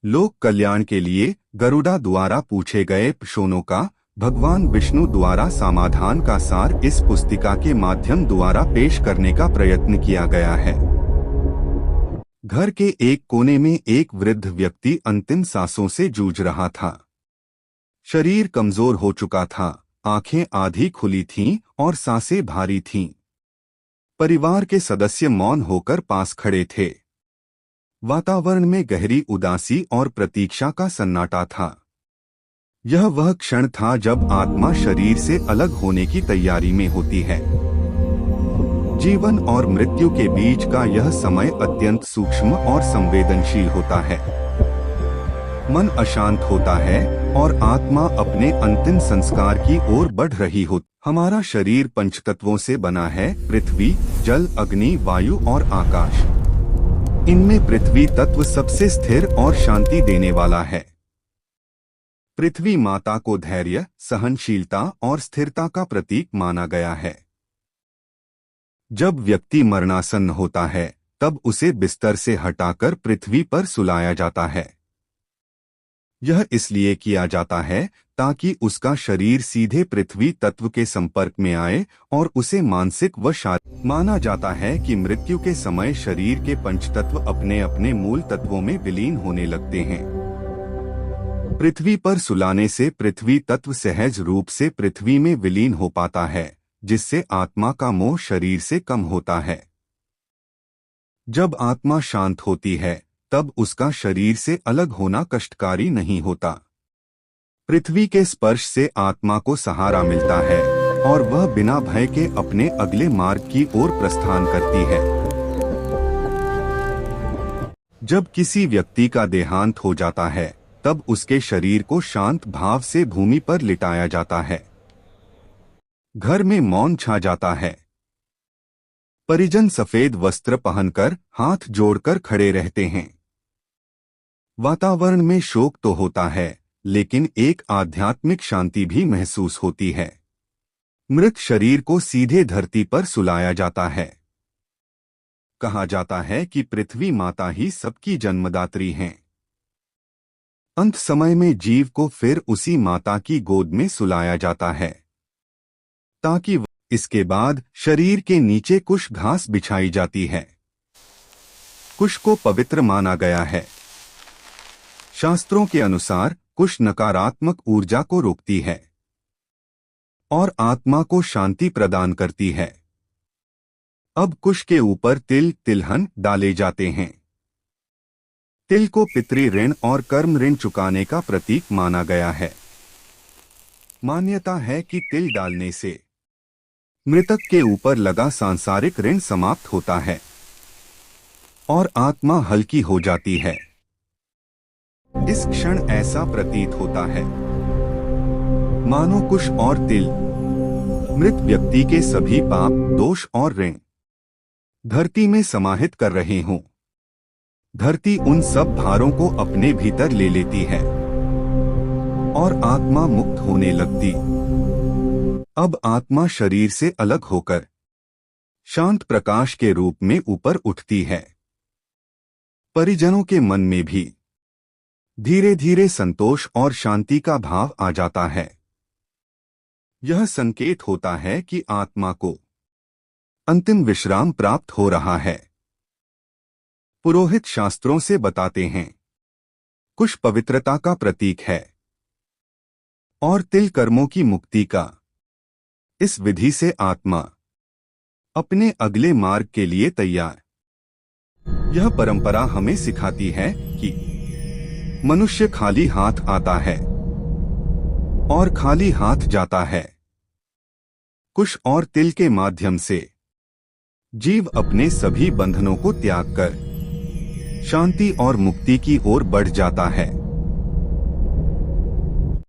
लोक कल्याण के लिए गरुड़ा द्वारा पूछे गए प्रश्नों का भगवान विष्णु द्वारा समाधान का सार इस पुस्तिका के माध्यम द्वारा पेश करने का प्रयत्न किया गया है। घर के एक कोने में एक वृद्ध व्यक्ति अंतिम सांसों से जूझ रहा था। शरीर कमजोर हो चुका था, आंखें आधी खुली थीं और सांसें भारी थीं। परिवार के सदस्य मौन होकर पास खड़े थे। वातावरण में गहरी उदासी और प्रतीक्षा का सन्नाटा था। यह वह क्षण था जब आत्मा शरीर से अलग होने की तैयारी में होती है। जीवन और मृत्यु के बीच का यह समय अत्यंत सूक्ष्म और संवेदनशील होता है। मन अशांत होता है और आत्मा अपने अंतिम संस्कार की ओर बढ़ रही हो। हमारा शरीर पंचतत्वों से बना है, पृथ्वी, जल, अग्नि, वायु और आकाश। इनमें पृथ्वी तत्व सबसे स्थिर और शांति देने वाला है। पृथ्वी माता को धैर्य, सहनशीलता और स्थिरता का प्रतीक माना गया है। जब व्यक्ति मरणासन्न होता है तब उसे बिस्तर से हटाकर पृथ्वी पर सुलाया जाता है। यह इसलिए किया जाता है ताकि उसका शरीर सीधे पृथ्वी तत्व के संपर्क में आए और उसे मानसिक व शारीरिक माना जाता है कि मृत्यु के समय शरीर के पंचतत्व अपने अपने मूल तत्वों में विलीन होने लगते हैं। पृथ्वी पर सुलाने से पृथ्वी तत्व सहज रूप से पृथ्वी में विलीन हो पाता है, जिससे आत्मा का मोह शरीर से कम होता है। जब आत्मा शांत होती है तब उसका शरीर से अलग होना कष्टकारी नहीं होता। पृथ्वी के स्पर्श से आत्मा को सहारा मिलता है और वह बिना भय के अपने अगले मार्ग की ओर प्रस्थान करती है। जब किसी व्यक्ति का देहांत हो जाता है तब उसके शरीर को शांत भाव से भूमि पर लिटाया जाता है। घर में मौन छा जाता है। परिजन सफेद वस्त्र पहनकर हाथ जोड़कर खड़े रहते हैं। वातावरण में शोक तो होता है, लेकिन एक आध्यात्मिक शांति भी महसूस होती है। मृत शरीर को सीधे धरती पर सुलाया जाता है। कहा जाता है कि पृथ्वी माता ही सबकी जन्मदात्री हैं। अंत समय में जीव को फिर उसी माता की गोद में सुलाया जाता है, ताकि इसके बाद शरीर के नीचे कुछ घास बिछाई जाती है। कुश को पवित्र माना गया है। शास्त्रों के अनुसार कुश नकारात्मक ऊर्जा को रोकती है और आत्मा को शांति प्रदान करती है। अब कुश के ऊपर तिल, तिलहन डाले जाते हैं। तिल को पितृ ऋण और कर्म ऋण चुकाने का प्रतीक माना गया है। मान्यता है कि तिल डालने से मृतक के ऊपर लगा सांसारिक ऋण समाप्त होता है और आत्मा हल्की हो जाती है। इस क्षण ऐसा प्रतीत होता है मानो कुश और तिल मृत व्यक्ति के सभी पाप, दोष और ऋण धरती में समाहित कर रहे हों। धरती उन सब भारों को अपने भीतर ले लेती है और आत्मा मुक्त होने लगती। अब आत्मा शरीर से अलग होकर शांत प्रकाश के रूप में ऊपर उठती है। परिजनों के मन में भी धीरे धीरे संतोष और शांति का भाव आ जाता है। यह संकेत होता है कि आत्मा को अंतिम विश्राम प्राप्त हो रहा है। पुरोहित शास्त्रों से बताते हैं कुश पवित्रता का प्रतीक है और तिल कर्मों की मुक्ति का। इस विधि से आत्मा अपने अगले मार्ग के लिए तैयार। यह परंपरा हमें सिखाती है कि मनुष्य खाली हाथ आता है और खाली हाथ जाता है। कुश और तिल के माध्यम से जीव अपने सभी बंधनों को त्याग कर शांति और मुक्ति की ओर बढ़ जाता है।